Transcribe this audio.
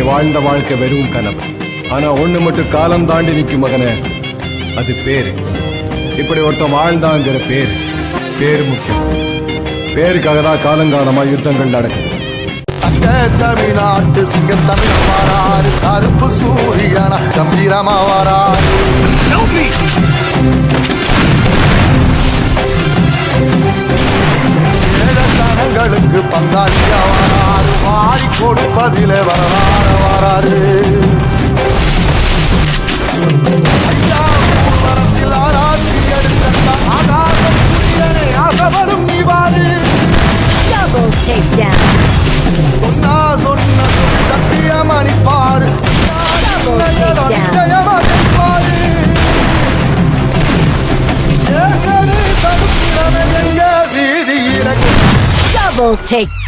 வாழ்ந்த வாழ்க்கை வெறும் கனவு. ஆனா ஒண்ணு மட்டும் காலம் தாண்டி நிற்கும் மகனே, அது பேரு. இப்படி ஒருத்தன் வாழ்ந்தாங்கிற பேரு முக்கியம். பேருக்காக தான் காலங்காலமா யுத்தங்கள் நடக்குது. தமிழ்நாட்டு சிங்கம் தமிழ் வாராரு, கருப்பு சூரியன கம்பீரமா வாராரு. ஏழத்தனங்களுக்கு பங்காளியா வாராரு, வாரி கொடுப்பதிலே வரலாறு வாராரு. மரத்தில் ஆராய்ச்சி எடுத்த ஆகாசம் புரியனே ஆசவரும் நீவாரு. Double takedown. சொன்னா சொன்ன சத்தியமணிப்பாரு, Double take.